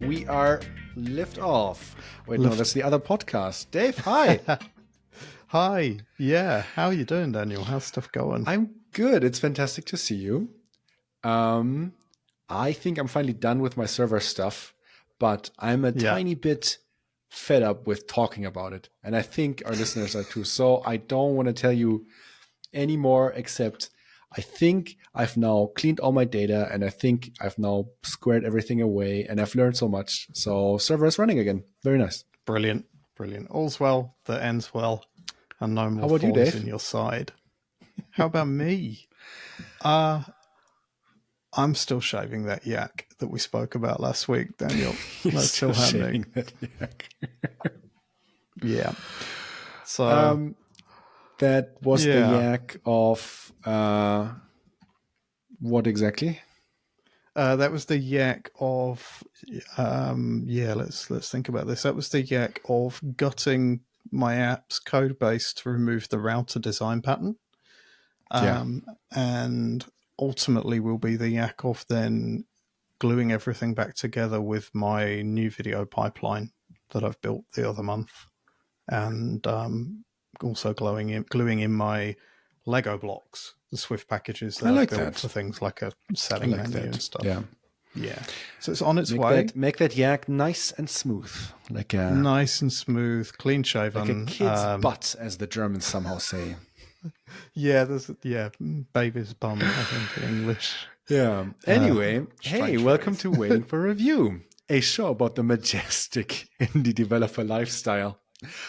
We are lift off. Wait, no, Lift. that's the other podcast. Dave, hi. Hi. Yeah. How are you doing, Daniel? How's stuff going? I'm good. It's fantastic to see you. I think I'm finally done with my server stuff, but I'm a Yeah. tiny bit fed up with talking about it. And I think our listeners are too. So I don't want to tell you any more, except I think I've now cleaned all my data and I think I've now squared everything away and I've learned so much. So server is running again. Very nice. Brilliant. Brilliant. All's well that ends well, and no more How about you, thorns Dave? in your side. How about me? I'm still shaving that yak that we spoke about last week, Daniel. That's still happening. Yeah. So that was the yeah. yak of what exactly? That was the yak of let's think about this. That was the yak of gutting my app's code base to remove the router design pattern. And ultimately will be the yak of then gluing everything back together with my new video pipeline that I've built the other month, and also gluing in my Lego blocks, the Swift packages that I've built for things like a setting menu and stuff. Yeah. So it's on its way. Make that yak nice and smooth, Nice and smooth, clean shaven, like a kid's butt, as the Germans somehow say. Yeah, baby's bum, I think, in English. Yeah. Anyway, hey, welcome to Waiting for Review, a show about the majestic indie developer lifestyle.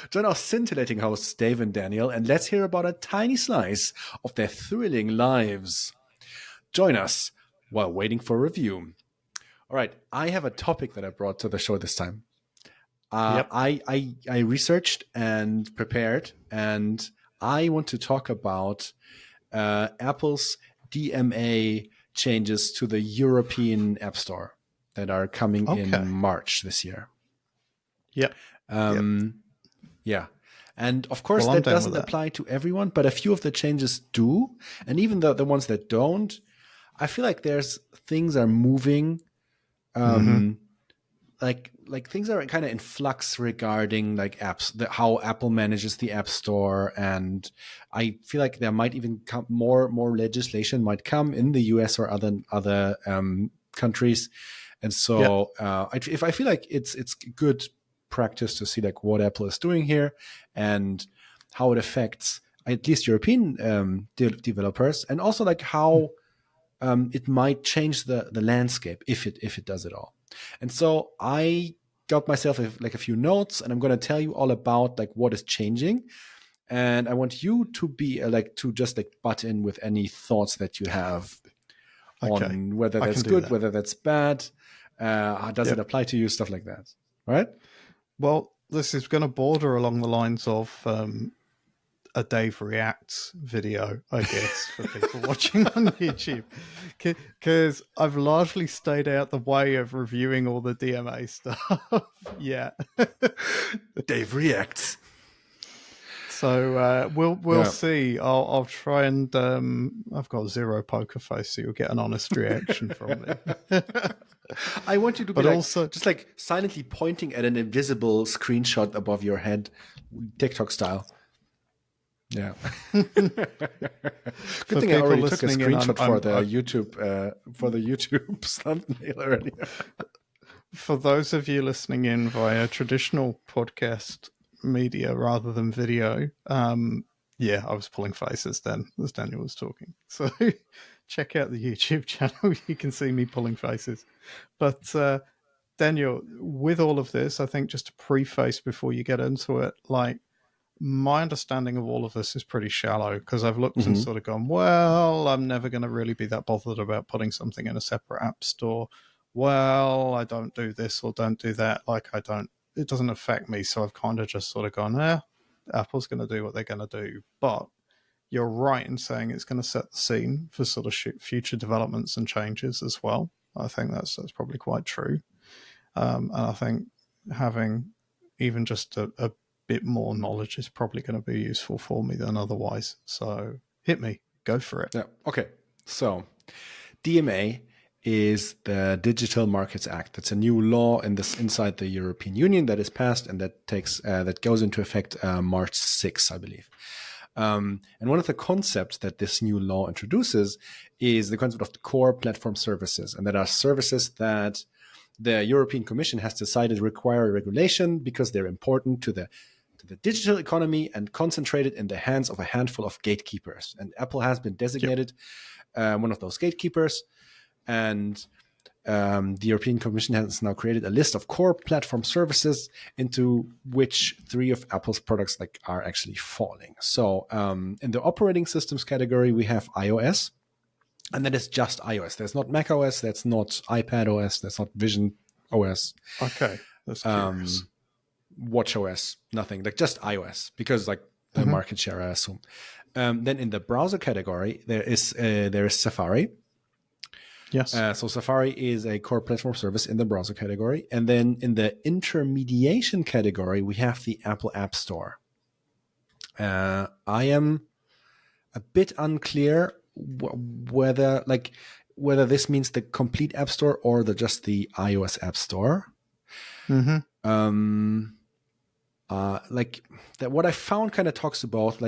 Join our scintillating hosts, Dave and Daniel, and let's hear about a tiny slice of their thrilling lives. Join us while waiting for review. All right, I have a topic that I brought to the show this time. I researched and prepared, and I want to talk about Apple's DMA changes to the European App Store that are coming in March this year. Yep. Yeah. And of course, that doesn't apply to everyone, but a few of the changes do. And even the ones that don't, I feel like things are moving. Like things are kind of in flux regarding like apps, how Apple manages the App Store, and I feel like there might even come more legislation might come in the US or other countries, and so I feel like it's good practice to see like what Apple is doing here and how it affects at least European developers, and also like how it might change the landscape if it does it all. And so I got myself a few notes, and I'm going to tell you all about like what is changing. And I want you to be to just butt in with any thoughts that you have on whether that's good, whether that's bad, does it apply to you, stuff like that. All right? Well, this is going to border along the lines of a Dave Reacts video, I guess, for people watching on YouTube, because I've largely stayed out the way of reviewing all the DMA stuff. Yeah. Dave Reacts. So we'll see. I'll try and I've got zero poker face, so you'll get an honest reaction from me. I want you to be just silently pointing at an invisible screenshot above your head, TikTok style. Yeah. Good thing I already took a screenshot for the YouTube thumbnail earlier. For those of you listening in via traditional podcast media rather than video, I was pulling faces then as Daniel was talking. So check out the YouTube channel. You can see me pulling faces. But Daniel, with all of this, I think just to preface before you get into it, my understanding of all of this is pretty shallow, because I've looked and sort of gone, well, I'm never going to really be that bothered about putting something in a separate app store. Well, I don't do this or don't do that. It doesn't affect me. So I've kind of just sort of gone, Apple's going to do what they're going to do. But you're right in saying it's going to set the scene for sort of future developments and changes as well. I think that's probably quite true. And I think having even just a bit more knowledge is probably going to be useful for me than otherwise. So hit me, go for it. Yeah. Okay. So DMA is the Digital Markets Act. It's a new law inside the European Union that is passed and that goes into effect March 6th, I believe. And one of the concepts that this new law introduces is the concept of the core platform services, and that are services that the European Commission has decided require regulation because they're important to the digital economy and concentrated in the hands of a handful of gatekeepers. And Apple has been designated one of those gatekeepers. And the European Commission has now created a list of core platform services into which 3 of Apple's products are actually falling. So in the operating systems category, we have iOS, and that is just iOS. There's not Mac OS, that's not iPad OS, that's not Vision OS. Okay, that's curious. Watch OS, nothing, just iOS, because the market share, I assume. Then in the browser category, there is Safari. Yes. So Safari is a core platform service in the browser category. And then in the intermediation category, we have the Apple App Store. I am a bit unclear whether this means the complete App Store or just the iOS App Store. What I found kind of talks about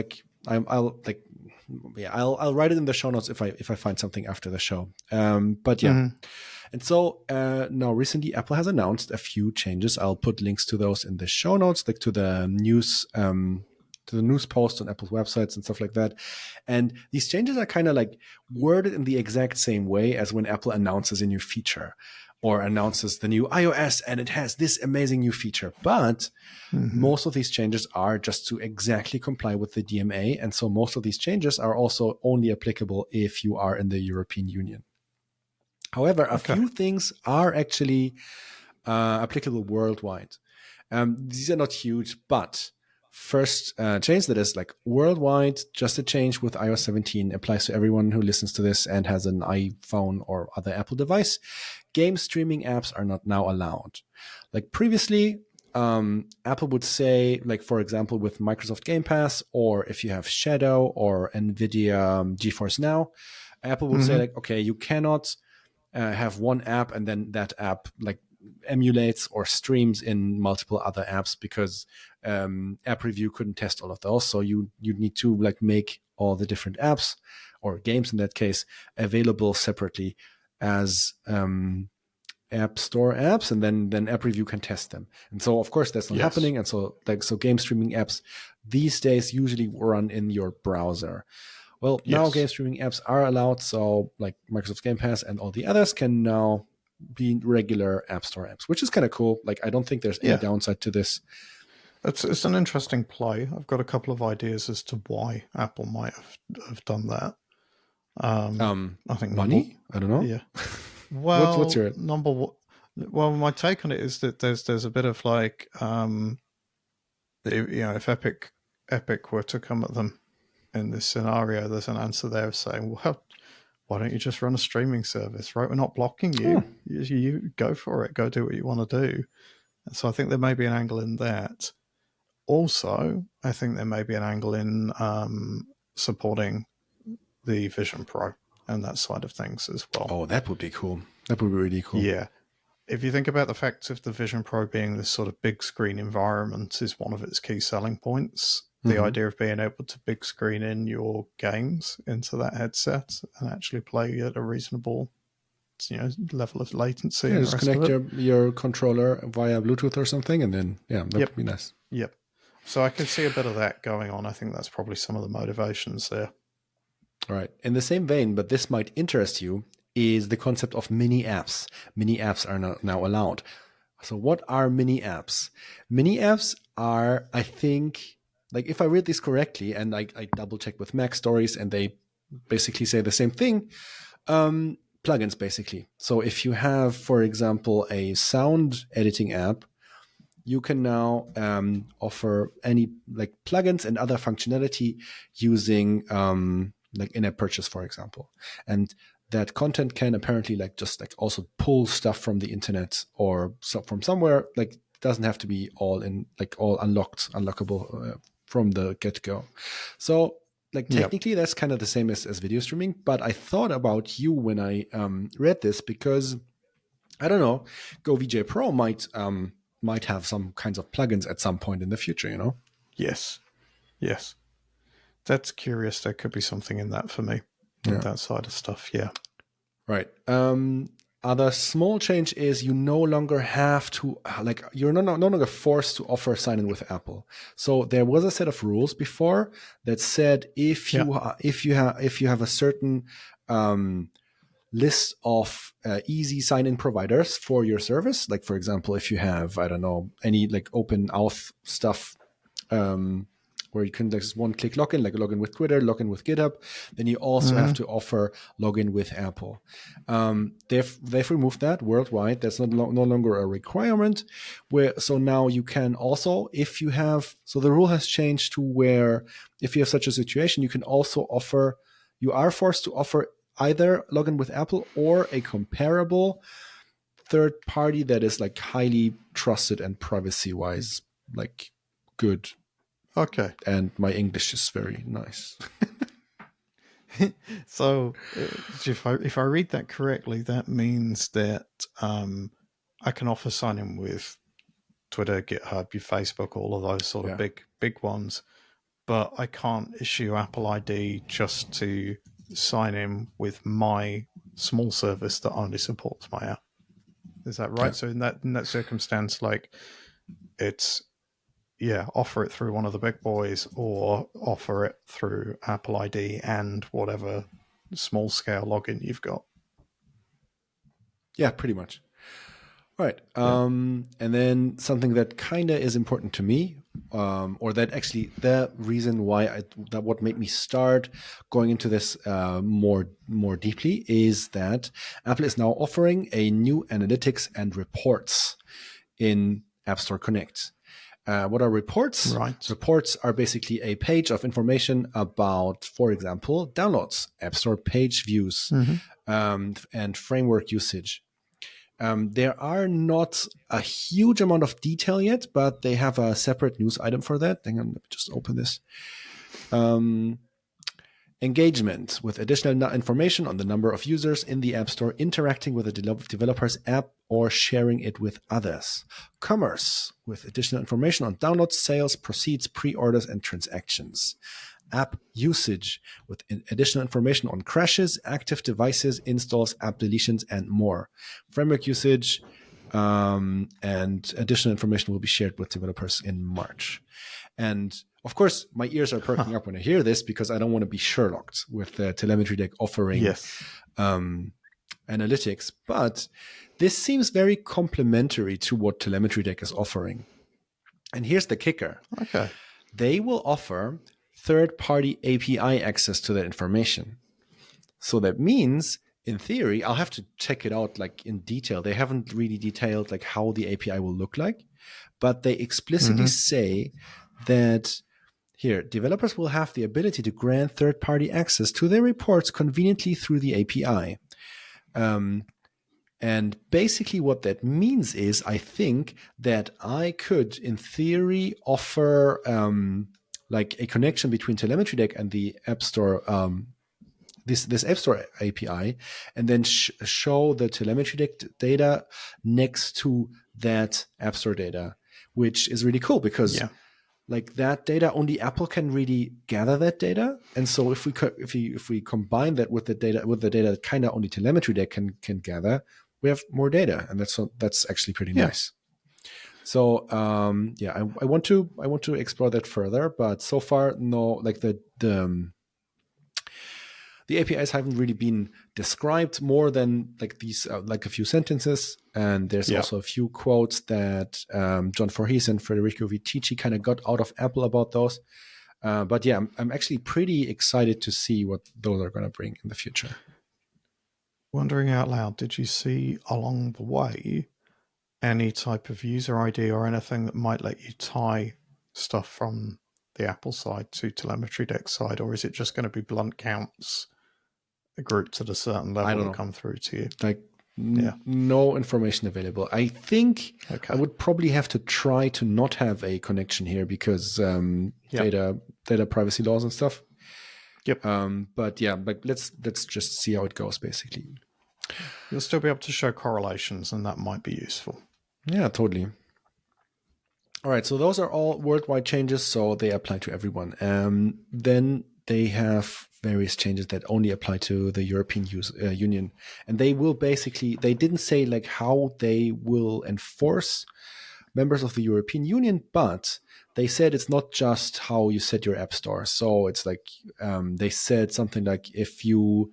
I'll write it in the show notes if I find something after the show. But yeah. And so now recently Apple has announced a few changes. I'll put links to those in the show notes, to the news post on Apple's websites and stuff like that. And these changes are kind of worded in the exact same way as when Apple announces a new feature or announces the new iOS and it has this amazing new feature. But most of these changes are just to exactly comply with the DMA. And so most of these changes are also only applicable if you are in the European Union. However, a few things are actually applicable worldwide. These are not huge, but first change that is worldwide, just a change with iOS 17 applies to everyone who listens to this and has an iPhone or other Apple device. Game streaming apps are not now allowed. Previously, Apple would say, for example, with Microsoft Game Pass, or if you have Shadow or NVIDIA GeForce Now, Apple would say okay, you cannot have one app and then that app emulates or streams in multiple other apps because App Review couldn't test all of those. So you need to make all the different apps or games in that case available separately as App Store apps, and then App Review can test them. And so of course that's not happening. And so game streaming apps these days usually run in your browser. Well, now game streaming apps are allowed. So Microsoft Game Pass and all the others can now be regular App Store apps, which is kind of cool. I don't think there's any downside to this. It's an interesting play. I've got a couple of ideas as to why Apple might have done that. I think money. I don't know. Yeah. Well, what's your number one? Well, my take on it is that there's a bit of if Epic were to come at them in this scenario, there's an answer there of saying, well, why don't you just run a streaming service, right? We're not blocking you. You go for it. Go do what you want to do. And so I think there may be an angle in that. Also, I think there may be an angle in supporting the Vision Pro and that side of things as well. Oh, that would be cool. That would be really cool. Yeah. If you think about the fact of the Vision Pro being this sort of big screen environment is one of its key selling points. The idea of being able to big screen in your games into that headset and actually play at a reasonable, level of latency. Yeah, just connect your controller via Bluetooth or something, and then that would be nice. Yep. So I can see a bit of that going on. I think that's probably some of the motivations there. All right. In the same vein, but this might interest you, is the concept of mini apps. Mini apps are now allowed. So what are mini apps? Mini apps are, I think, if I read this correctly, and I double check with Mac Stories, and they basically say the same thing, plugins basically. So if you have, for example, a sound editing app, you can now offer any plugins and other functionality using in-app purchase, for example. And that content can apparently also pull stuff from the internet or from somewhere. It doesn't have to be all unlockable from the get-go. So like Yep. technically that's kind of the same as video streaming, but I thought about you when I read this, because I don't know, GoVJ Pro might have some kinds of plugins at some point in the future, you know? Yes. Yes. That's curious. There could be something in that for me. Yeah. That side of stuff. Yeah. Right. Other small change is you no longer have to, like, you're no longer forced to offer sign-in with Apple. So there was a set of rules before that said if you have a certain list of easy sign-in providers for your service, like for example, if you have, I don't know, any like open auth stuff, where you can just one-click login, like a login with Twitter, login with GitHub. Then you also have to offer login with Apple. They've removed that worldwide. That's no longer a requirement. So now you can also, if you have, so the rule has changed to where if you have such a situation, you can also offer, you are forced to offer either login with Apple or a comparable third party that is like highly trusted and privacy-wise, like good. Okay. And my English is very nice. So if I read that correctly, that means that I can offer sign-in with Twitter, GitHub, your Facebook, all of those sort of big ones, but I can't issue Apple ID just to sign in with my small service that only supports my app. Is that right? Yeah. So in that circumstance, like it's offer it through one of the big boys or offer it through Apple ID and whatever small scale login you've got. Yeah, pretty much. All right. And then something that kind of is important to me, or that actually the reason why what made me start going into this more deeply is that Apple is now offering a new analytics and reports in App Store Connect. What are reports? Right. Reports are basically a page of information about, for example, downloads, App Store page views, and framework usage. There are not a huge amount of detail yet, but they have a separate news item for that. Hang on, let me just open this. Engagement with additional information on the number of users in the App Store interacting with the developer's app or sharing it with others. Commerce with additional information on downloads, sales, proceeds, pre-orders, and transactions. App usage with additional information on crashes, active devices, installs, app deletions, and more. Framework usage and additional information will be shared with developers in March. And of course, my ears are perking up when I hear this because I don't want to be Sherlocked with the telemetry deck offering analytics. But this seems very complementary to what telemetry deck is offering. And here's the kicker. Okay. They will offer third-party API access to that information. So that means, in theory, I'll have to check it out like in detail. They haven't really detailed like how the API will look like, but they explicitly say that here, developers will have the ability to grant third-party access to their reports conveniently through the API. And basically what that means is, I think that I could, in theory, offer like a connection between telemetry deck and the App Store, this App Store API, and then show the telemetry deck data next to that App Store data, which is really cool because like that data, only Apple can really gather that data. And so if we combine that with the data that kind of only telemetry deck can gather, we have more data, and that's actually pretty nice. So I want to explore that further, but so far no, like the APIs haven't really been described more than like these, like a few sentences. And there's also a few quotes that John Voorhees and Federico Vitici kind of got out of Apple about those. But yeah, I'm actually pretty excited to see what those are going to bring in the future. Wondering out loud, did you see along the way any type of user ID or anything that might let you tie stuff from the Apple side to telemetry deck side, or is it just going to be blunt counts grouped at a certain level that come through to you? Like no information available. I think I would probably have to try to not have a connection here because data privacy laws and stuff. Yep. But yeah, like let's just see how it goes, basically. You'll still be able to show correlations, and that might be useful. Yeah, totally. All right, so those are all worldwide changes, so they apply to everyone. Then they have various changes that only apply to the European Union, and they will basically, they didn't say like how they will enforce members of the European Union, but they said it's not just how you set your app store. So it's like they said something like if you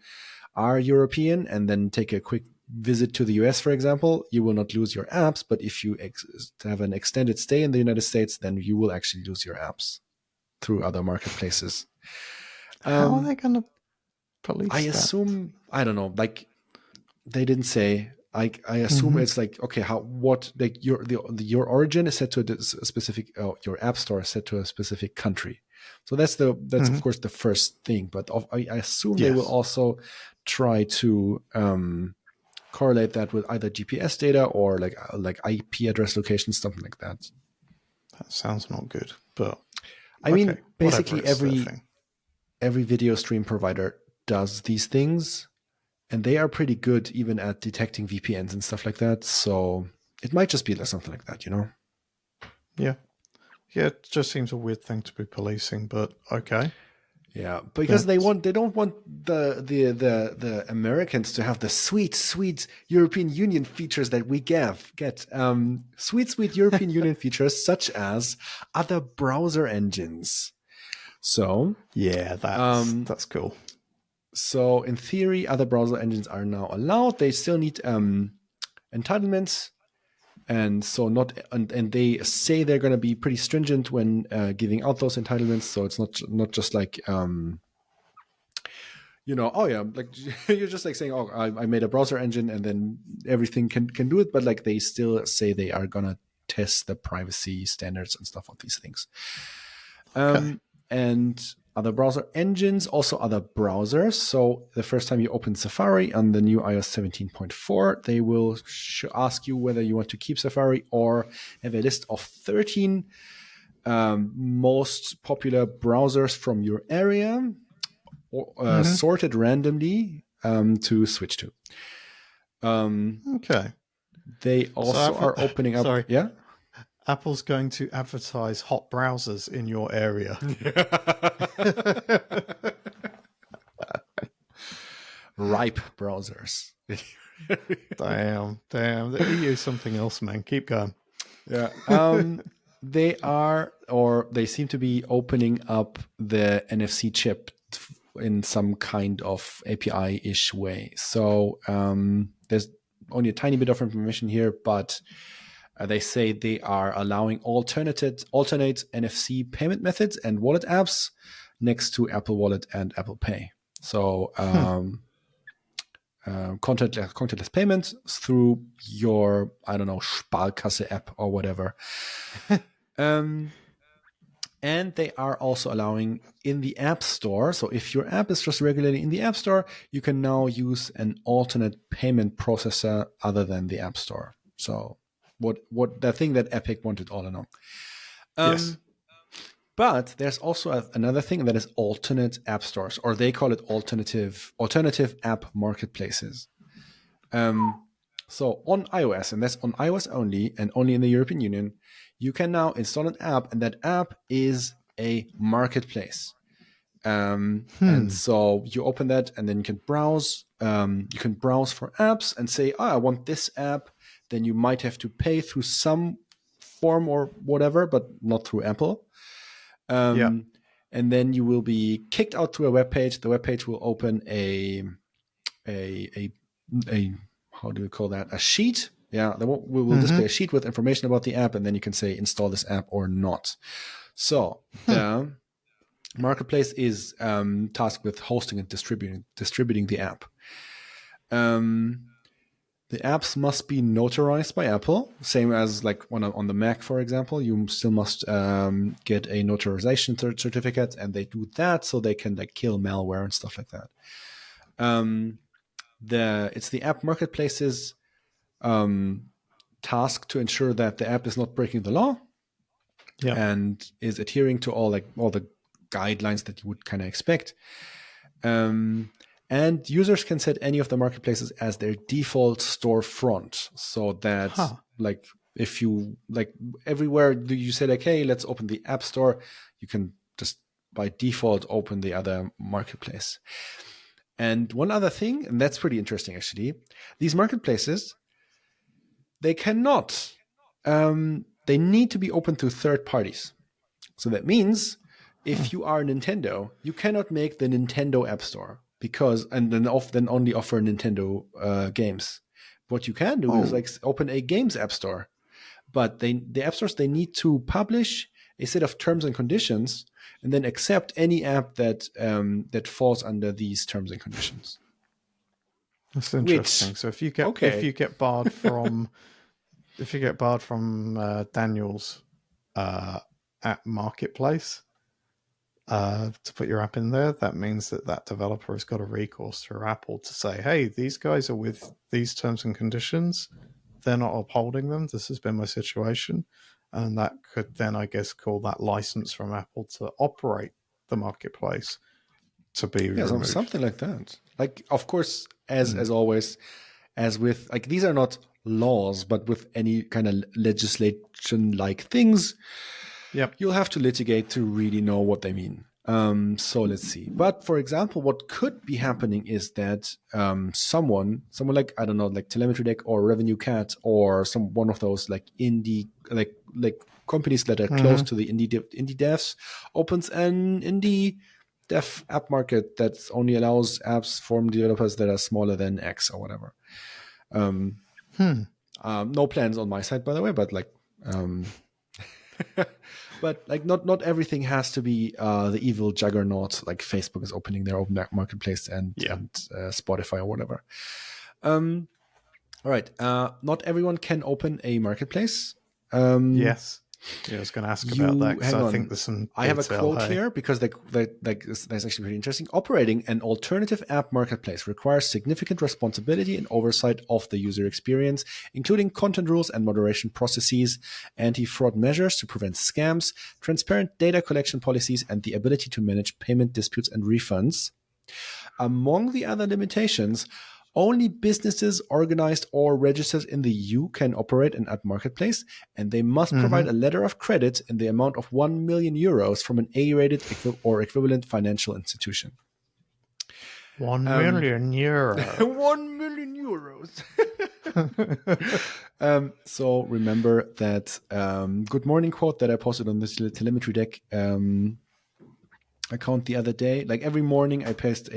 are European and then take a quick visit to the US, for example, you will not lose your apps. But if you have an extended stay in the United States, then you will actually lose your apps through other marketplaces. How are they going to police I that? assume, I don't know, like they didn't say. I assume it's like, okay, like your origin is set to a specific, your app store is set to a specific country. So that's of course the first thing, but I assume they will also try to correlate that with either GPS data or like IP address location, something like that. That sounds not good, but I mean, basically every video stream provider does these things, and they are pretty good even at detecting VPNs and stuff like that. So it might just be something like that, you know? Yeah. Yeah, it just seems a weird thing to be policing, but okay. Yeah, because they don't want the Americans to have the sweet European Union features that we get sweet European Union features such as other browser engines. So yeah, that's cool. So in theory, other browser engines are now allowed. They still need entitlements, and so and they say they're going to be pretty stringent when giving out those entitlements. So it's not just like oh yeah, like you're just like saying, oh, I made a browser engine and then everything can do it, but like they still say they are going to test the privacy standards and stuff on these things. Okay. And other browser engines, also other browsers. So the first time you open Safari on the new iOS 17.4, they will ask you whether you want to keep Safari or have a list of 13 most popular browsers from your area, or sorted randomly to switch to. Okay. They also are opening up. Sorry. Yeah. Apple's going to advertise hot browsers in your area. Ripe browsers. Damn. The EU is something else, man. Keep going. Yeah. They seem to be opening up the NFC chip in some kind of API-ish way. So there's only a tiny bit of information here, but they say they are allowing alternate NFC payment methods and wallet apps next to Apple Wallet and Apple Pay. So contactless payments through your, I don't know, Sparkasse app or whatever. And they are also allowing in the App Store. So if your app is just regularly in the App Store, you can now use an alternate payment processor other than the App Store. So what the thing that Epic wanted all along. Yes. But there's also another thing that is alternate app stores, or they call it alternative app marketplaces. So on iOS, and that's on iOS only, and only in the European Union, you can now install an app, and that app is a marketplace. And so you open that, and then you can browse. You can browse for apps and say, I want this app. Then you might have to pay through some form or whatever, but not through Apple. And then you will be kicked out to a web page. The web page will open a how do we call that? A sheet. Yeah, we will display a sheet with information about the app, and then you can say install this app or not. So the marketplace is tasked with hosting and distributing the app. The apps must be notarized by Apple, same as like on the Mac, for example. You still must get a notarization certificate, and they do that so they can like kill malware and stuff like that. It's the app marketplace's task to ensure that the app is not breaking the law and is adhering to all the guidelines that you would kind of expect. And users can set any of the marketplaces as their default storefront, so that like if you like everywhere you say like, hey, let's open the App Store, you can just by default open the other marketplace. And one other thing, and that's pretty interesting actually, these marketplaces, they cannot, they need to be open to third parties. So that means if you are Nintendo, you cannot make the Nintendo App Store because, and then only offer Nintendo games. What you can do is like open a games App Store, but the app stores, they need to publish a set of terms and conditions and then accept any app that that falls under these terms and conditions. That's interesting. So if you get barred from Daniel's app marketplace to put your app in there, that means that developer has got a recourse through Apple to say, hey, these guys are with these terms and conditions, they're not upholding them, this has been my situation, and that could then, I guess, call that license from Apple to operate the marketplace to be removed. Something like that. Like, of course, as always, as with like, these are not laws, but with any kind of legislation like things, you'll have to litigate to really know what they mean. So let's see. But for example, what could be happening is that someone like, I don't know, like Telemetry Deck or Revenue Cat or one of those like indie like companies that are close to the indie devs opens an indie dev app market that only allows apps from developers that are smaller than X or whatever. No plans on my side, by the way, but like but like not everything has to be the evil juggernaut like Facebook is opening their open marketplace and Spotify or whatever. All right. Not everyone can open a marketplace. Yes. Yeah, I was going to ask about that because I think there's some. I have a quote here because that's actually pretty interesting. Operating an alternative app marketplace requires significant responsibility and oversight of the user experience, including content rules and moderation processes, anti-fraud measures to prevent scams, transparent data collection policies, and the ability to manage payment disputes and refunds. Among the other limitations, only businesses organized or registered in the EU can operate an app marketplace, and they must provide a letter of credit in the amount of 1 million euros from an A-rated or equivalent financial institution. 1 million euros. 1 million euros. So remember that good morning quote that I posted on this Telemetry Deck account the other day. Like every morning I post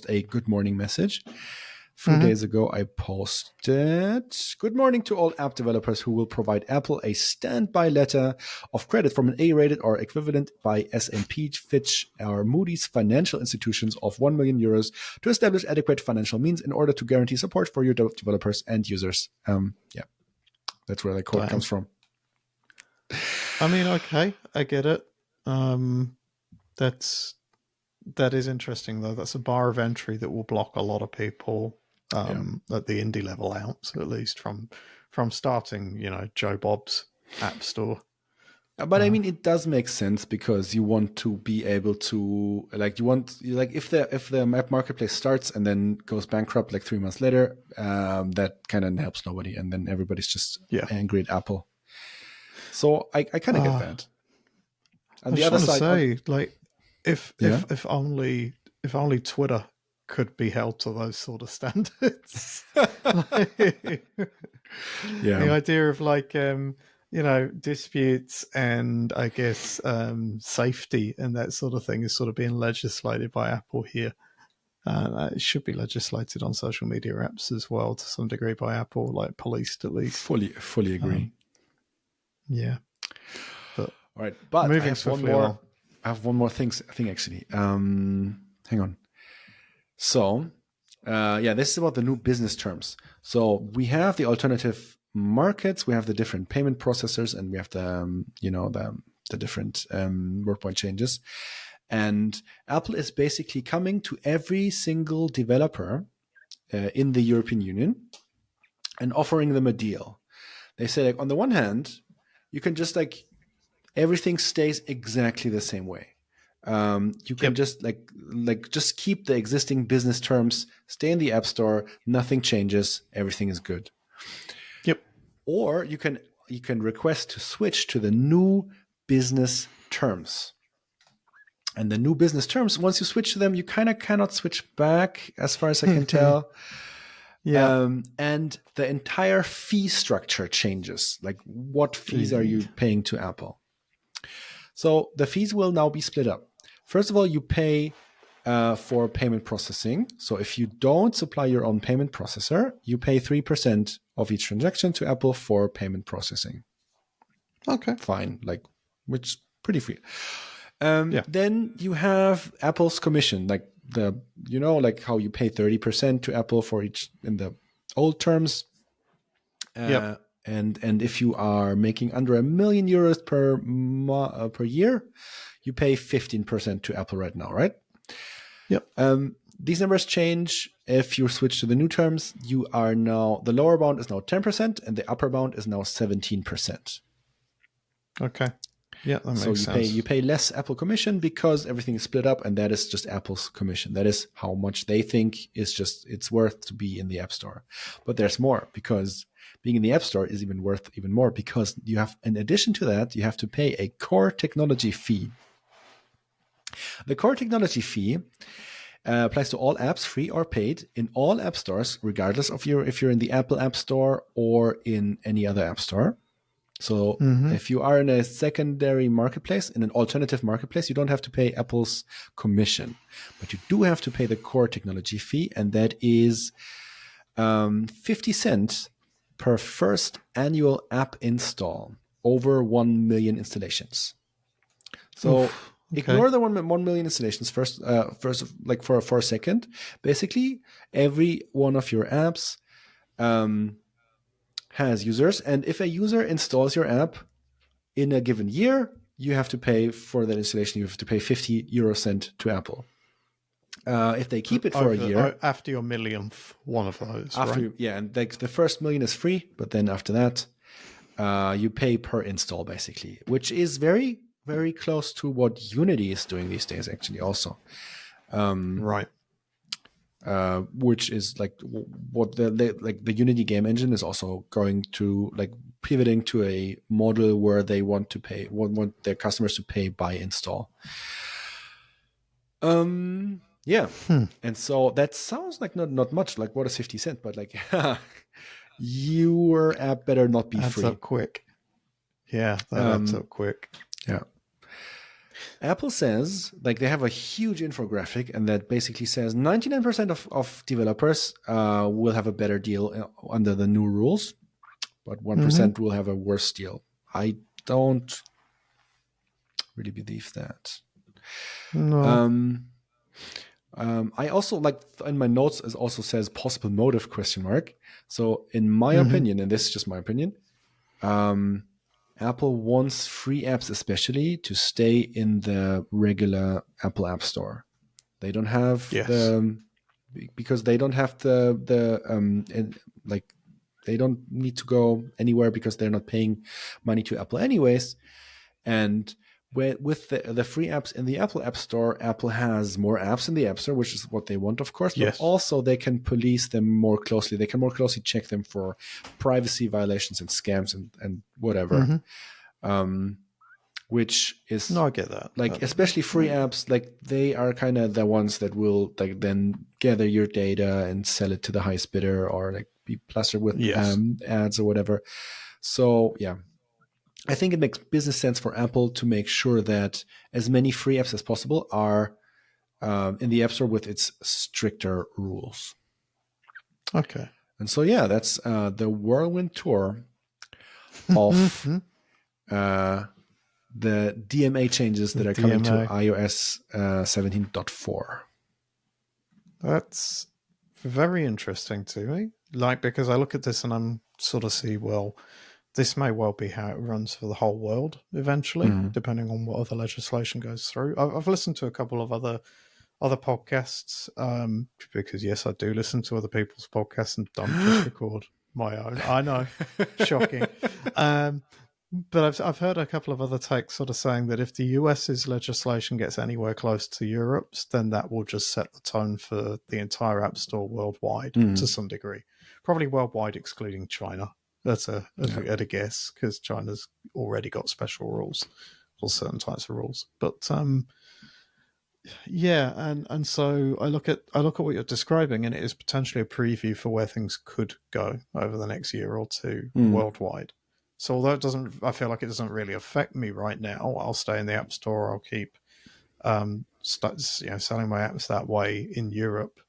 a good morning message. A few days ago, I posted, good morning to all app developers who will provide Apple a standby letter of credit from an A-rated or equivalent by S&P, Fitch, or Moody's financial institutions of 1 million euros to establish adequate financial means in order to guarantee support for your developers and users. That's where the quote comes from. I mean, okay, I get it. That is interesting, though. That's a bar of entry that will block a lot of people at the indie level out, at least from starting, Joe Bob's app store. But I mean, it does make sense because you want to be able to if the app marketplace starts and then goes bankrupt like 3 months later, that kind of helps nobody, and then everybody's just angry at Apple. So I kind of get that. On the other side, if only Twitter could be held to those sort of standards. The idea of disputes and I guess safety and that sort of thing is sort of being legislated by Apple here. It should be legislated on social media apps as well to some degree by Apple, like policed at least. Fully agree. But all right, but moving I have one more thing actually. Hang on. So, this is about the new business terms. So we have the alternative markets, we have the different payment processors, and we have the different WordPoint changes. And Apple is basically coming to every single developer in the European Union and offering them a deal. They say, like, on the one hand, you can just everything stays exactly the same way. You can just just keep the existing business terms, stay in the App Store, nothing changes, everything is good. Yep. Or you can request to switch to the new business terms. And the new business terms, once you switch to them, you kind of cannot switch back, as far as I can tell. Yeah. And the entire fee structure changes. Like, what fees are you paying to Apple? So the fees will now be split up. First of all, you pay for payment processing. So if you don't supply your own payment processor, you pay 3% of each transaction to Apple for payment processing. Okay. Fine, which pretty free. Yeah. Then you have Apple's commission, like how you pay 30% to Apple for each in the old terms. Yep. And if you are making under €1 million per year, you pay 15% to Apple right now, right? Yep. These numbers change if you switch to the new terms. You are now, the lower bound is now 10% and the upper bound is now 17%. Okay. Yeah, that makes sense. You pay less Apple commission because everything is split up, and that is just Apple's commission. That is how much they think it's worth to be in the App Store. But there's more, because being in the App Store is worth even more, because you have, in addition to that, you have to pay a core technology fee. The core technology fee applies to all apps, free or paid, in all app stores, regardless of if you're in the Apple App Store or in any other app store. So if you are in a secondary marketplace, in an alternative marketplace, you don't have to pay Apple's commission, but you do have to pay the core technology fee, and that is 50 cents per first annual app install over 1 million installations. So ignore the 1 million installations first, like for a second. Basically, every one of your apps has users, and if a user installs your app in a given year, you have to pay for that installation. You have to pay 50 euro cent to Apple. If they keep it for a year, after your millionth one of those, right? Yeah, and the first million is free, but then after that, you pay per install, basically, which is very, very close to what Unity is doing these days, actually, also. Right. Which is like what the Unity game engine is also going to, pivoting to a model where they want their customers to pay by install. Yeah. And so that sounds like not much, like what is 50 cents, but your app better not be adds free. Up quick. Yeah, that adds up quick. Yeah. Apple says, they have a huge infographic, and that basically says 99% of developers will have a better deal under the new rules, but 1% will have a worse deal. I don't really believe that. No. I also, in my notes, it also says possible motive ? So in my opinion, and this is just my opinion, Apple wants free apps especially to stay in the regular Apple App Store. They don't have because they don't have they don't need to go anywhere because they're not paying money to Apple anyways. And with the free apps in the Apple App Store, Apple has more apps in the App Store, which is what they want, of course. But also they can police them more closely. They can more closely check them for privacy violations and scams and whatever. Which is, no, I get that. Especially free apps, they are kind of the ones that will then gather your data and sell it to the highest bidder, or be plastered with ads or whatever. So yeah. I think it makes business sense for Apple to make sure that as many free apps as possible are in the App Store with its stricter rules. Okay. And so, yeah, that's the whirlwind tour of the DMA changes that are coming to iOS 17.4. That's very interesting to me. Because I look at this and I'm sort of see, well, this may well be how it runs for the whole world eventually, depending on what other legislation goes through. I've listened to a couple of other podcasts because, yes, I do listen to other people's podcasts and don't just record my own. I know, shocking. But I've heard a couple of other takes sort of saying that if the US's legislation gets anywhere close to Europe's, then that will just set the tone for the entire App Store worldwide to some degree. Probably worldwide, excluding China. That's at a guess, because China's already got special rules for certain types of rules. But yeah, and so I look at what you're describing, and it is potentially a preview for where things could go over the next year or two worldwide. So although I feel like it doesn't really affect me right now. I'll stay in the App Store. I'll keep selling my apps that way in Europe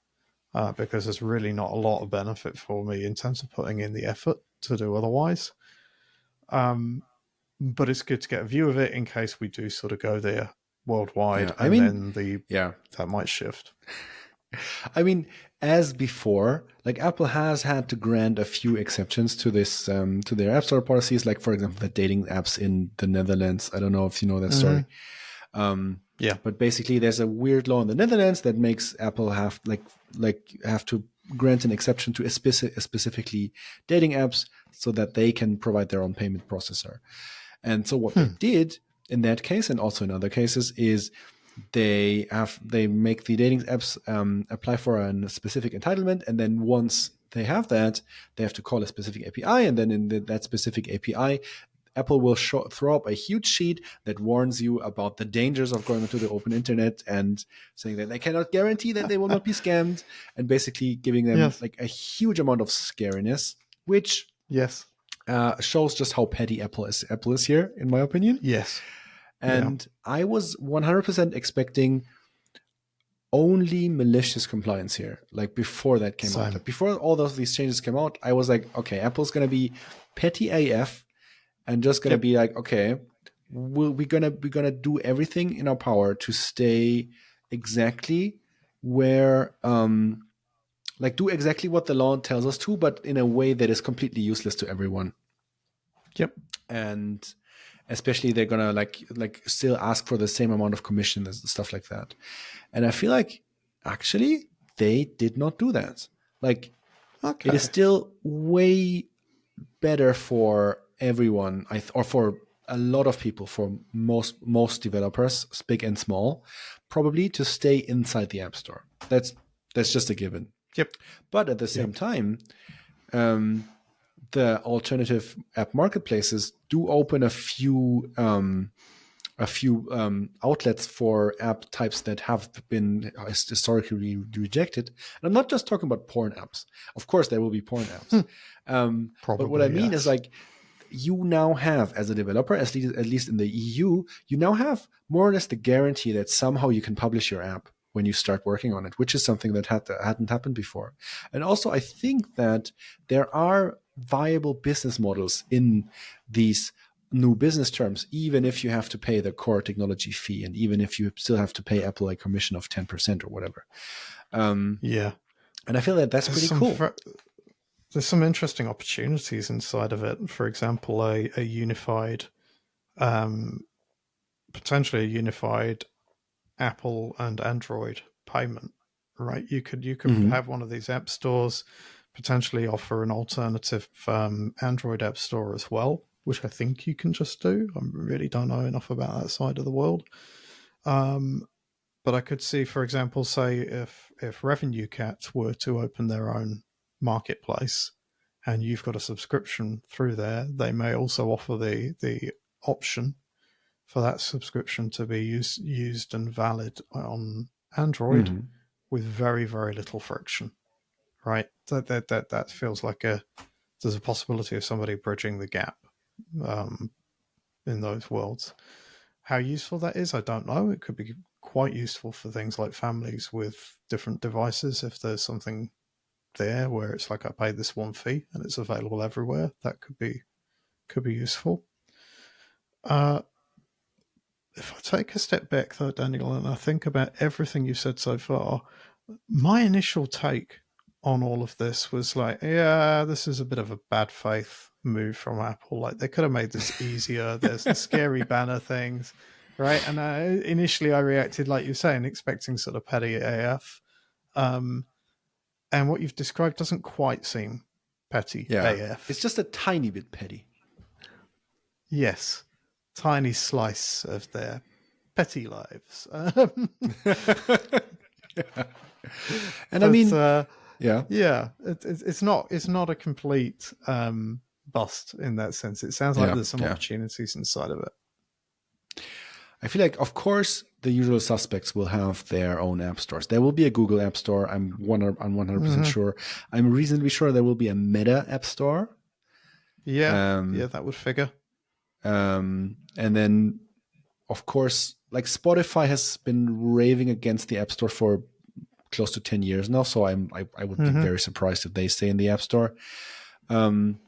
because there's really not a lot of benefit for me in terms of putting in the effort to do otherwise. But it's good to get a view of it in case we do sort of go there worldwide, then that might shift. I mean, as before, like Apple has had to grant a few exceptions to this, to their App Store policies, like for example, the dating apps in the Netherlands. I don't know if you know that story. Yeah, but basically, there's a weird law in the Netherlands that makes Apple have have to grant an exception to specifically dating apps so that they can provide their own payment processor. And so what they did in that case, and also in other cases, is they make the dating apps apply for a specific entitlement, and then once they have that, they have to call a specific API, and then in that specific API, Apple will throw up a huge sheet that warns you about the dangers of going onto the open internet and saying that they cannot guarantee that they will not be scammed, and basically giving them like a huge amount of scariness, which shows just how petty Apple is here, in my opinion. Yes. And I was 100% expecting only malicious compliance here. Like before that came out, like before all these changes came out, I was like, okay, Apple's gonna be petty AF and just gonna be like, okay, we're gonna do everything in our power to stay exactly where do exactly what the law tells us to, but in a way that is completely useless to everyone. And especially they're gonna like still ask for the same amount of commission and stuff like that. And I feel like actually they did not do that. Like it is still way better for everyone, or for a lot of people, for most developers, big and small, probably to stay inside the App Store. That's just a given. But at the same time, the alternative app marketplaces do open a few outlets for app types that have been historically rejected. And I'm not just talking about porn apps. Of course, there will be porn apps. But what I mean is, like, you now have, as a developer, at least in the EU, you now have more or less the guarantee that somehow you can publish your app when you start working on it, which is something that hadn't happened before. And also, I think that there are viable business models in these new business terms, even if you have to pay the core technology fee, and even if you still have to pay Apple a commission of 10% or whatever. And I feel that that's pretty cool. There's some interesting opportunities inside of it. For example, a unified, potentially a unified Apple and Android payment, right? You could have one of these app stores, potentially offer an alternative Android app store as well, which I think you can just do. I really don't know enough about that side of the world. But I could see, for example, say if Revenue Cat were to open their own marketplace and you've got a subscription through there, they may also offer the option for that subscription to be used and valid on Android with very, very little friction, right? That feels like there's a possibility of somebody bridging the gap in those worlds. How useful that is, I don't know. It could be quite useful for things like families with different devices. If there's something there where it's like, I pay this one fee and it's available everywhere, that could be useful. If I take a step back though, Daniel, and I think about everything you've said so far, my initial take on all of this was like, yeah, this is a bit of a bad faith move from Apple. Like, they could have made this easier. There's the scary banner things, right? And initially I reacted, like you're saying, expecting sort of petty AF. And what you've described doesn't quite seem petty AF. It's just a tiny bit petty. Yes, tiny slice of their petty lives. Yeah. And I But mean, yeah, yeah, it's not a complete bust in that sense. It sounds like yeah, there's some yeah. opportunities inside of it. I feel like, of course, the usual suspects will have their own app stores. There will be a Google App Store. I'm 100% Hmm. sure. I'm reasonably sure there will be a Meta App Store. Yeah, yeah, Um, that would figure. and then, of course, like Spotify has been raving against the App Store for close to 10 years now. So I would be Hmm. very surprised if they stay in the App Store. Um,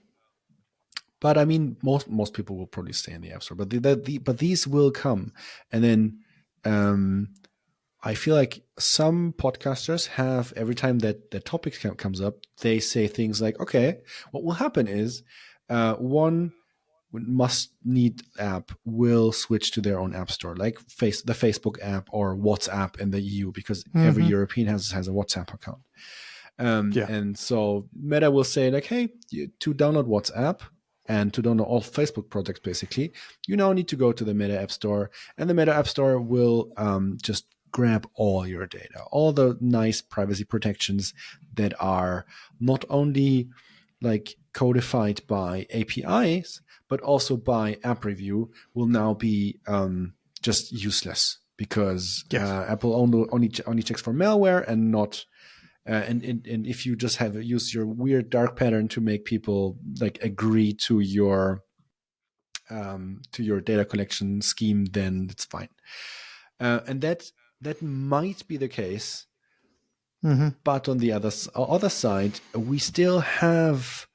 but I mean, most people will probably stay in the App Store. But but these will come, and then. I feel like some podcasters have, every time that the topic comes up, they say things like, okay, what will happen is one must need app will switch to their own app store, like the Facebook app or WhatsApp in the EU, because every Hmm. European has a WhatsApp account. Yeah. And so Meta will say like, hey, to download WhatsApp and to download all Facebook projects, basically, you now need to go to the Meta App Store, and the Meta App Store will just grab all your data, all the nice privacy protections that are not only like codified by APIs, but also by app review, will now be just useless, because Yes. Apple only checks for malware and not and if you just have used your weird dark pattern to make people like agree to your data collection scheme, then it's fine. And that might be the case, Hmm. but on the other side, we still have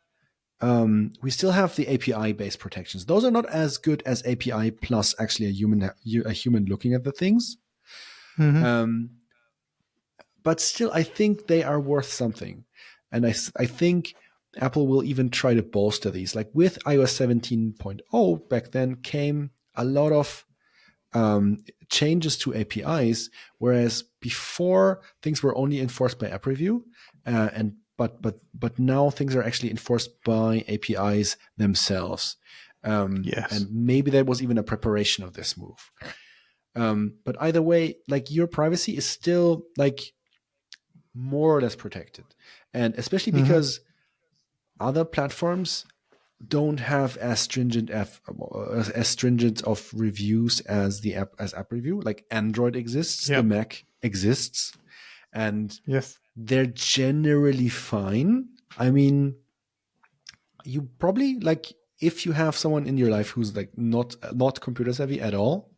the API based protections. Those are not as good as API plus actually a human looking at the things. Hmm. Um, but still, I think they are worth something. And I think Apple will even try to bolster these. Like with iOS 17.0, back then came a lot of changes to APIs, whereas before things were only enforced by app review, and but now things are actually enforced by APIs themselves. Yes. And maybe that was even a preparation of this move. But either way, like your privacy is still like more or less protected, and especially Hmm. because other platforms don't have as stringent of reviews as the app review. Like Android exists, the Yep. Mac exists, and Yes. they're generally fine. I mean, you probably like, if you have someone in your life who's like not computer savvy at all,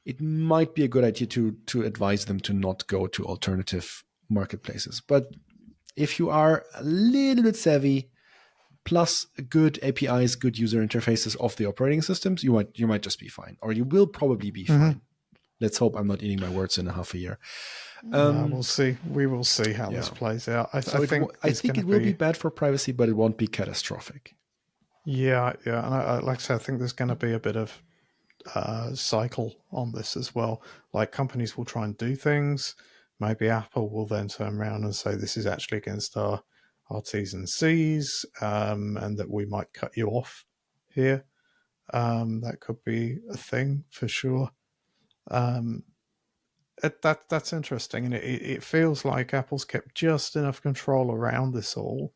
it might be a good idea to advise them to not go to alternative marketplaces. But if you are a little bit savvy, plus good APIs, good user interfaces of the operating systems, you might just be fine, or you will probably be Hmm. fine. Let's hope I'm not eating my words in a half a year. We'll see. We will see how this Yeah. plays out. I So think I there's think going to it will be be. bad for privacy, but it won't be catastrophic. Yeah, yeah, and like I said, I think there's going to be a bit of cycle on this as well. Like companies will try and do things. Maybe Apple will then turn around and say this is actually against our T's and C's, and that we might cut you off here. That could be a thing for sure. Um, that's interesting, and it feels like Apple's kept just enough control around this all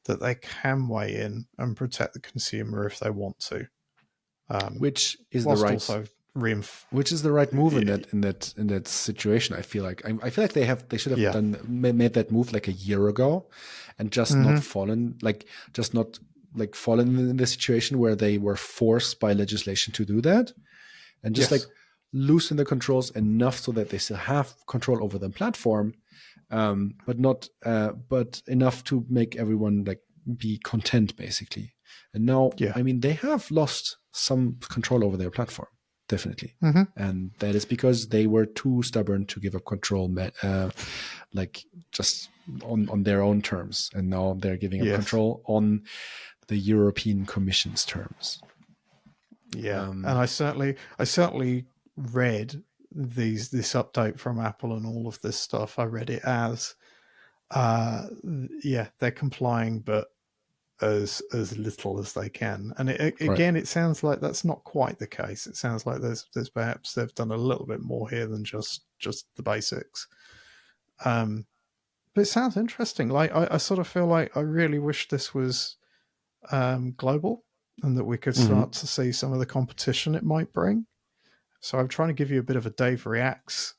that they can weigh in and protect the consumer if they want to, Which is the whilst right also reinf. move in that situation. I feel like they should have Yeah. made that move like a year ago, and just not Hmm. fallen like just not like fallen in the situation where they were forced by legislation to do that, and just like Yes. loosen the controls enough so that they still have control over the platform, but not but enough to make everyone like be content, basically. And now, Yeah. I mean, they have lost some control over their platform, definitely, Hmm. and that is because they were too stubborn to give up control, like just on their own terms, and now they're giving up Yes. control on the European Commission's terms. Yeah. And Um, I certainly read this update from Apple and all of this stuff. I read it as, yeah, they're complying, but as little as they can. And Right. again, it sounds like that's not quite the case. It sounds like there's perhaps they've done a little bit more here than just the basics. But it sounds interesting. Like I sort of feel like I really wish this was global and that we could start to see some of the competition it might bring. So I'm trying to give you a bit of a Dave Reacts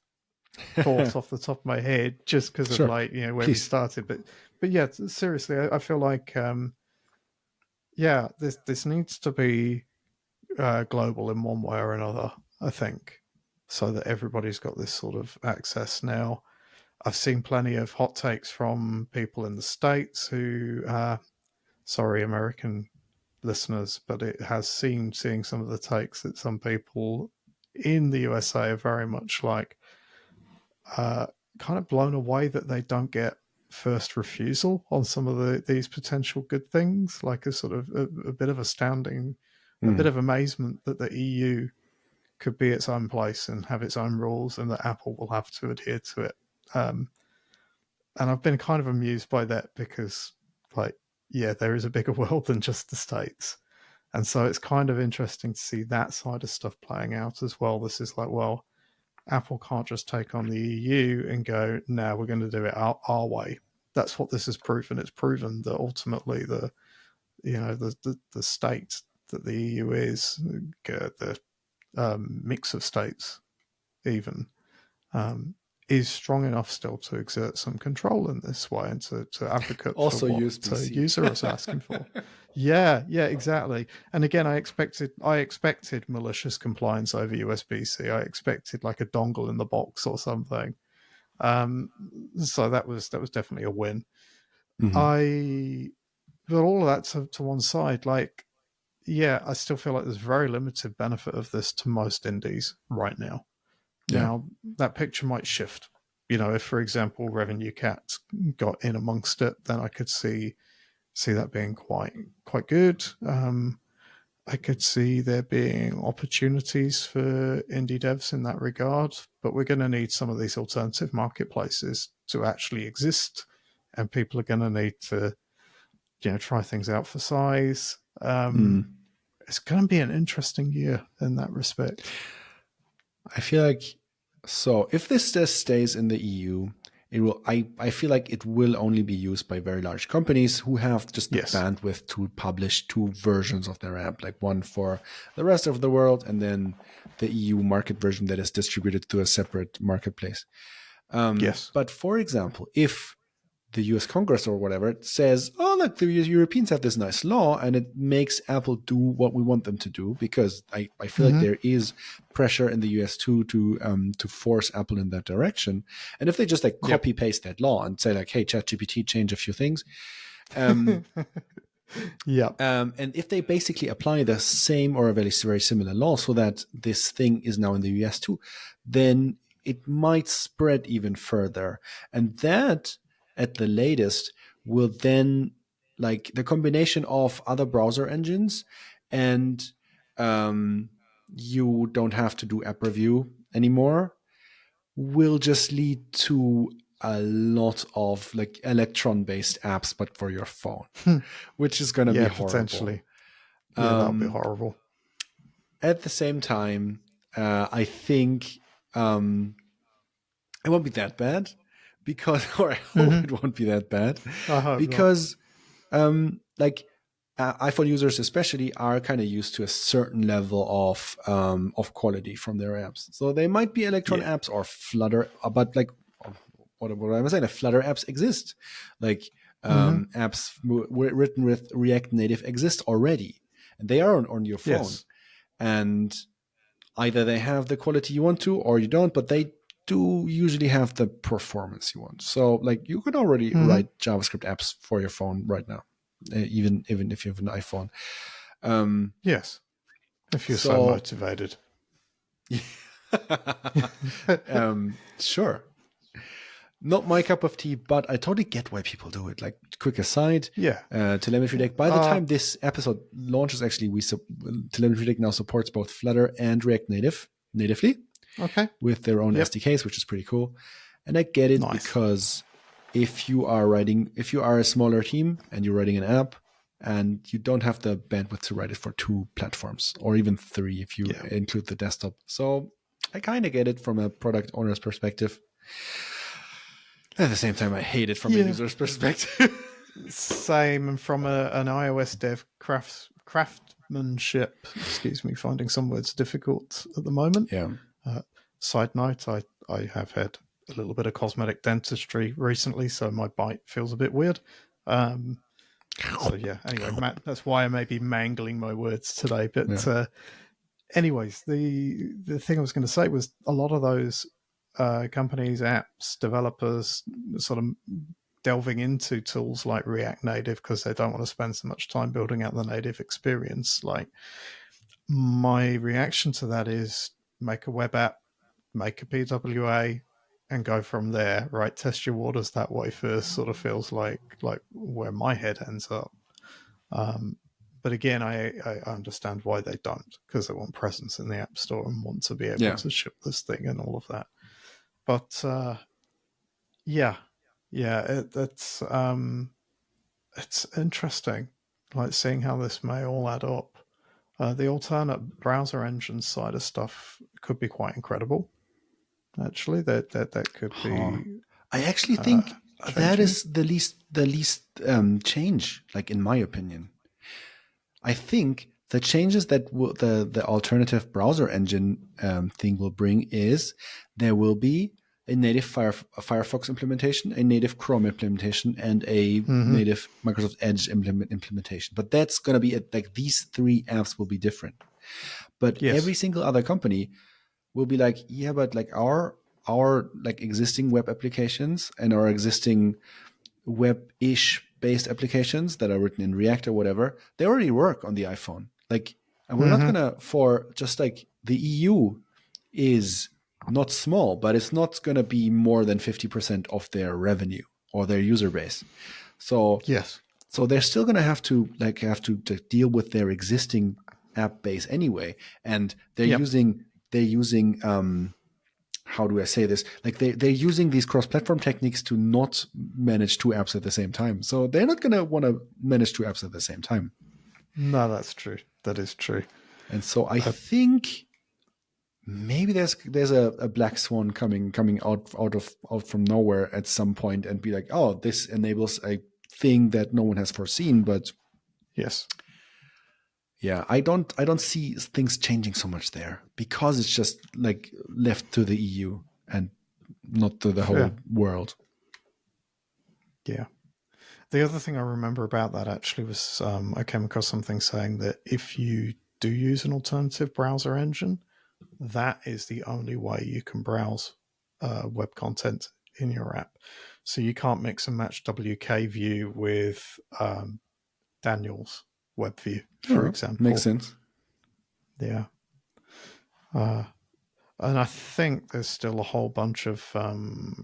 thought off the top of my head, just because of Sure. like where we Please. started. But yeah, seriously, I feel like yeah, this needs to be global in one way or another. I think so that everybody's got this sort of access now. I've seen plenty of hot takes from people in the States who, sorry, American listeners, but it has seemed seeing some of the takes that some people in the USA are very much like kind of blown away that they don't get first refusal on some of these potential good things, like a sort of a bit of astounding, a bit of amazement that the EU could be its own place and have its own rules and that Apple will have to adhere to it. And I've been kind of amused by that because, like, yeah, there is a bigger world than just the States. And so it's kind of interesting to see that side of stuff playing out as well. This is like, well, Apple can't just take on the EU and go, no, we're going to do it our way. That's what this has proven. It's proven that ultimately the state that the EU is, the mix of states even, is strong enough still to exert some control in this way and to advocate Also for what the USB-C. user is asking for. Yeah, exactly. And again, I expected malicious compliance over USB-C. I expected like a dongle in the box or something. So that was definitely a win. But all of that to one side, like, yeah, I still feel like there's very limited benefit of this to most indies right now. Yeah. Now, that picture might shift. If, for example, Revenue Cat got in amongst it, then I could see that being quite good. I could see there being opportunities for indie devs in that regard, but we're going to need some of these alternative marketplaces to actually exist, and people are going to need to, try things out for size. It's going to be an interesting year in that respect. I feel like, so if this just stays in the EU, it will. I feel like it will only be used by very large companies who have just the bandwidth to publish two versions of their app, like one for the rest of the world and then the EU market version that is distributed to a separate marketplace. Yes. But for example, if the US Congress or whatever says, oh, look, the Europeans have this nice law and it makes Apple do what we want them to do, because I feel like there is pressure in the US too to force Apple in that direction. And if they just like copy paste that law and say like, hey, ChatGPT, change a few things. And if they basically apply the same or a very, very similar law so that this thing is now in the US too, then it might spread even further. And that, at the latest, will then, like, the combination of other browser engines and you don't have to do app review anymore will just lead to a lot of like Electron-based apps, but for your phone, which is going to be horrible. Potentially. Yeah, that would be horrible. At the same time, I think it won't be that bad, because, or I hope it won't be that bad, because like iPhone users especially are kind of used to a certain level of quality from their apps. So they might be Electron apps or Flutter, but like what I was saying, Flutter apps exist. Like apps written with React Native exist already, and they are on your phone. Yes. And either they have the quality you want to or you don't, but they do usually have the performance you want. So like you could already write JavaScript apps for your phone right now, even if you have an iPhone. Yes, if you're so motivated. Sure. Not my cup of tea, but I totally get why people do it. Like, quick aside, Telemetry Deck. By the time this episode launches, actually, Telemetry Deck now supports both Flutter and React natively. Okay. With their own SDKs, which is pretty cool. And I get it because if you are a smaller team and you're writing an app, and you don't have the bandwidth to write it for 2 platforms, or even 3 if you include the desktop. So I kind of get it from a product owner's perspective. At the same time, I hate it from a user's perspective. Same, and from an iOS dev craftsmanship, finding some words difficult at the moment. Yeah. Side note, I have had a little bit of cosmetic dentistry recently, so my bite feels a bit weird. So yeah, anyway, Matt, that's why I may be mangling my words today. But anyways, the thing I was going to say was a lot of those companies, apps, developers sort of delving into tools like React Native because they don't want to spend so much time building out the native experience. Like, my reaction to that is make a web app, make a PWA, and go from there, right? Test your waters that way first, sort of feels like where my head ends up. But again, I understand why they don't, because they want presence in the App Store and want to be able to ship this thing and all of that. But it's interesting, like seeing how this may all add up. The alternate browser engine side of stuff could be quite incredible. Actually, that could be. I actually think that is the least change, like in my opinion. I think the changes that the alternative browser engine thing will bring is there will be a native Firefox implementation, a native Chrome implementation, and a native Microsoft Edge implementation. But that's going to be like these 3 apps will be different. But every single other company will be like, yeah, but like our like existing web applications and our existing web-ish based applications that are written in React or whatever, they already work on the iPhone. Like, and we're not gonna, for just like the EU is not small, but it's not gonna be more than 50% of their revenue or their user base. So so they're still gonna have to deal with their existing app base anyway, and they're using how do I say this? Like they're using these cross-platform techniques to not manage 2 apps at the same time. So they're not going to want to manage 2 apps at the same time. No, that's true. That is true. And so I think maybe there's a black swan coming out from nowhere at some point and be like, oh, this enables a thing that no one has foreseen. But yeah, I don't see things changing so much there because it's just like left to the EU and not to the whole world. Yeah. The other thing I remember about that actually was I came across something saying that if you do use an alternative browser engine, that is the only way you can browse web content in your app. So you can't mix and match WK View with Daniel's web view, for example. Makes sense. Yeah. And I think there's still a whole bunch of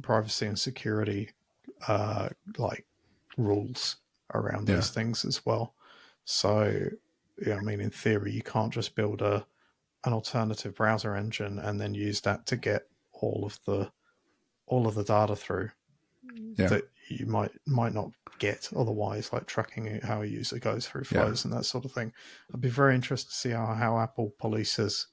privacy and security like rules around these things as well. So, yeah, I mean, in theory, you can't just build an alternative browser engine and then use that to get all of the data through that you might not get otherwise, like tracking how a user goes through flows and that sort of thing. I'd be very interested to see how Apple polices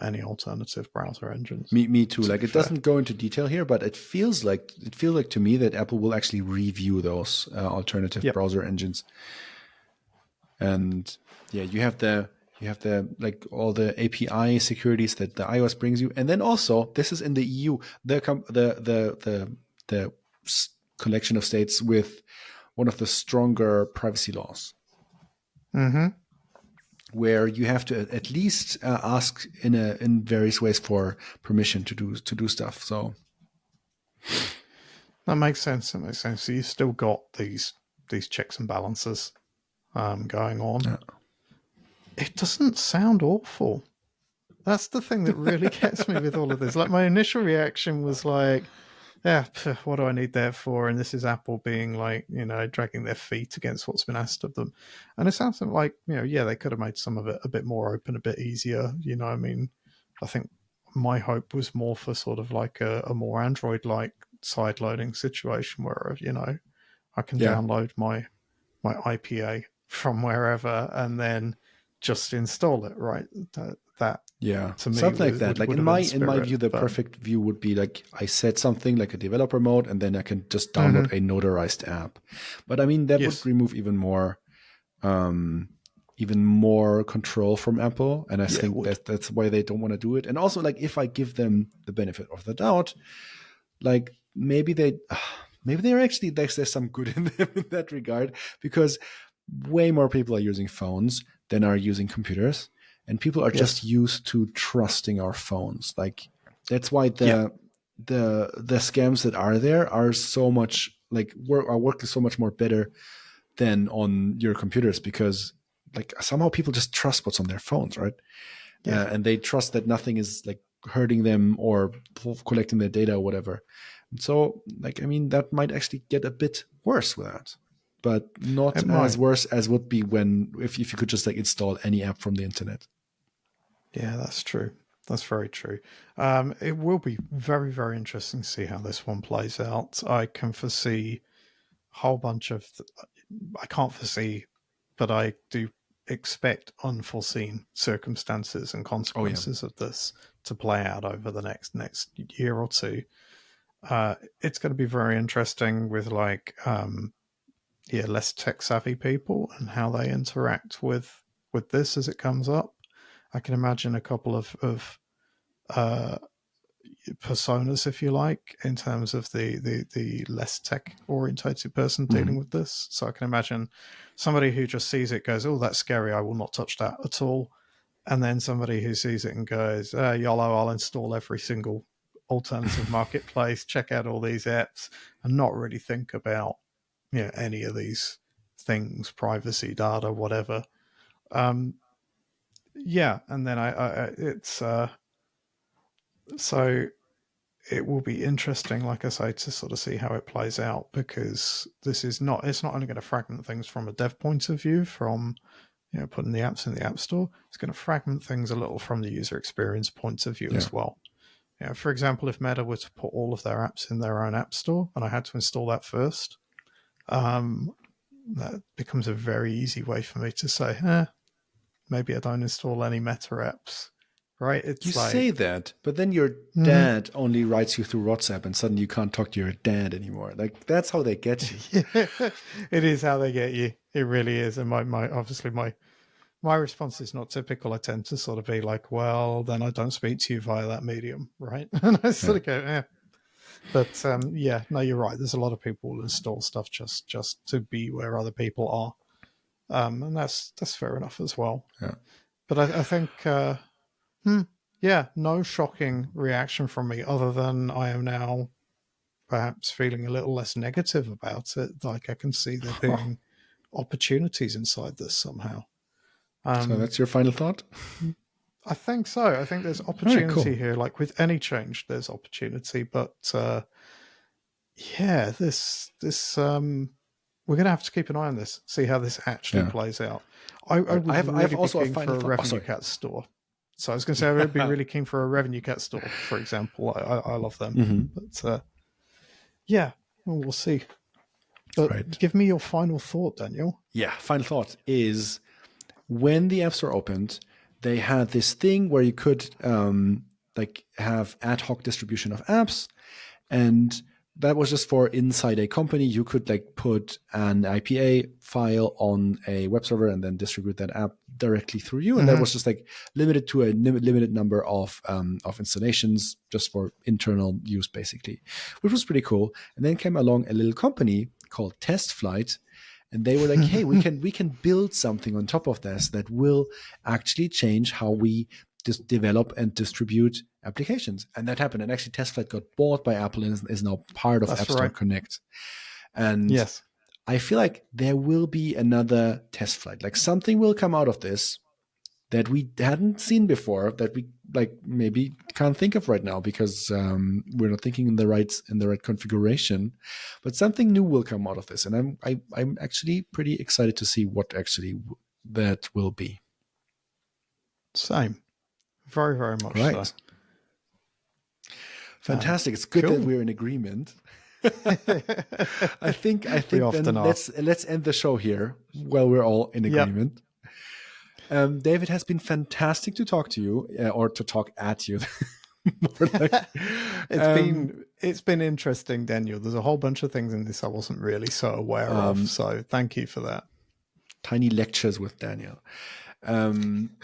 any alternative browser engines. Me too. Like, it doesn't go into detail here, but it feels like to me that Apple will actually review those alternative browser engines. And yeah, you have the like all the API securities that the iOS brings you, and then also this is in the EU, the collection of states with one of the stronger privacy laws, where you have to at least ask in various ways for permission to do stuff. So that makes sense. So you've still got these checks and balances going on. Yeah. It doesn't sound awful. That's the thing that really gets me with all of this. Like, my initial reaction was like, yeah, what do I need that for? And this is Apple being like, dragging their feet against what's been asked of them. And it sounds like, they could have made some of it a bit more open, a bit easier. I mean, I think my hope was more for sort of like a more Android-like side loading situation where, I can download my IPA from wherever and then just install it, right? That Yeah, to me something like that. Like would in have been the my spirit. view, the But perfect view would be like I set something like a developer mode, and then I can just download Mhm. a notarized app. But I mean, that would Yes, remove even more control from Apple, and I yeah, it think would. that's why they don't want to do it. And also, like if I give them the benefit of the doubt, like maybe maybe they're actually there's some good in them in that regard, because way more people are using phones than are using computers, and people are just Yes, used to trusting our phones. Like that's why yeah, the scams that are there are so much like are working so much more better than on your computers, because like somehow people just trust what's on their phones, right? yeah. And they trust that nothing is like hurting them or collecting their data or whatever. And so, like, I mean, that might actually get a bit worse with that, but not It as might. worse as would be when if you could just like install any app from the internet. Yeah, that's true. That's very true. It will be very, very interesting to see how this one plays out. I can foresee a whole bunch of. I can't foresee, but I do expect unforeseen circumstances and Oh yeah, consequences of this to play out over the next year or two. It's going to be very interesting with less tech savvy people and how they interact with this as it comes up. I can imagine a couple of uh, personas, if you like, in terms of the less tech orientated person dealing mm-hmm. with this. So I can imagine somebody who just sees it goes, "Oh, that's scary. I will not touch that at all." And then somebody who sees it and goes, "YOLO, I'll install every single alternative marketplace, check out all these apps, and not really think about any of these things, privacy, data, whatever." Um, yeah, and then it's so it will be interesting, like I say, to sort of see how it plays out, because it's not only going to fragment things from a dev point of view, from putting the apps in the app store. It's going to fragment things a little from the user experience point of view Yeah. as well. For example, if Meta were to put all of their apps in their own app store and I had to install that first, um, that becomes a very easy way for me to say, maybe I don't install any Meta apps, right? You It's say like, that, but then your mm-hmm. dad only writes you through WhatsApp, and suddenly you can't talk to your dad anymore. Like that's how they get you. Yeah, it is how they get you. It really is. And my obviously my response is not typical. I tend to sort of be like, well, then I don't speak to you via that medium, right? And I sort Yeah. of go, But yeah, no, you're right. There's a lot of people who install stuff just to be where other people are, and that's fair enough as well. Yeah. But I think, yeah, no shocking reaction from me other than I am now perhaps feeling a little less negative about it. Like I can see there being opportunities inside this somehow. So Um, that's your final thought. I think so. I think there's All right, opportunity cool. here. Like with any change, there's opportunity. But yeah, this we're gonna have to keep an eye on this, see how this actually Yeah. plays out. I All right. would I have really be also a keen final for a thought. Oh, revenue sorry. cat store. So I was going to say I would be really keen for a revenue cat store, for example. I love them, Mm-hmm. but yeah, well, we'll see. But Right. give me your final thought, Daniel. Yeah. Final thought is when the App Store opened, they had this thing where you could like have ad hoc distribution of apps, and that was just for inside a company. You could like put an IPA file on a web server and then distribute that app directly through you, and that Mm-hmm. was just like limited to a limited number of installations just for internal use, basically, which was pretty cool. And then came along a little company called Test Flight, and they were like, hey, we can build something on top of this that will actually change how we just develop and distribute applications. And that happened. And actually TestFlight got bought by Apple and is now part of That's App Store right. Connect. And Yes. I feel like there will be another TestFlight. Like something will come out of this that we hadn't seen before, that we like maybe can't think of right now because we're not thinking in the right configuration. But something new will come out of this, and I'm actually pretty excited to see what actually that will be. Same. Very, very much so. Right, fantastic. It's good that Cool. we're in agreement. I think We then often are. let's end the show here while we're all in Yep. agreement. David, has been fantastic to talk to you, or to talk at you. More like, It's been interesting, Daniel. There's a whole bunch of things in this I wasn't really so aware of. So thank you for that. tiny lectures with Daniel.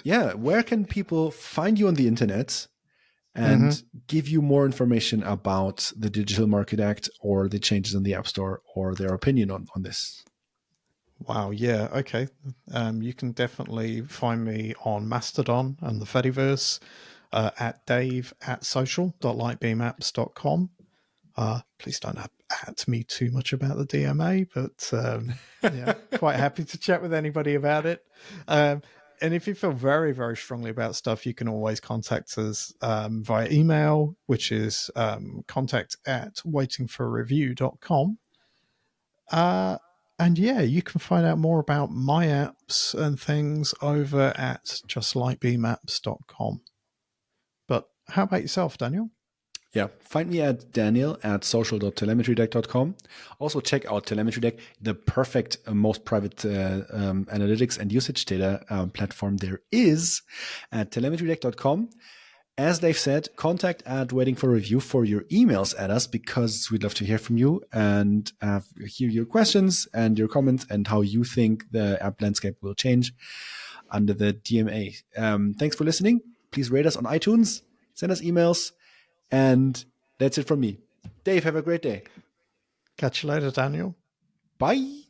Yeah, where can people find you on the internet and give you more information about the Digital Market Act or the changes in the App Store or their opinion on this? Wow, yeah, okay. You can definitely find me on Mastodon and the Fediverse at dave@social.lightbeamapps.com. Please don't at me too much about the DMA, but yeah, quite happy to chat with anybody about it. And if you feel very, very strongly about stuff, you can always contact us via email, which is contact@waitingforreview.com. And yeah, you can find out more about my apps and things over at justlightbeamapps.com. But how about yourself, Daniel? Yeah, find me at daniel@social.telemetrydeck.com. Also check out Telemetry Deck, the perfect, most private analytics and usage data platform there is at telemetrydeck.com. As they've said, contact at Waiting for Review for your emails at us, because we'd love to hear from you and hear your questions and your comments and how you think the app landscape will change under the DMA. Thanks for listening. Please rate us on iTunes, send us emails, and that's it from me. Dave, have a great day. Catch you later, Daniel. Bye.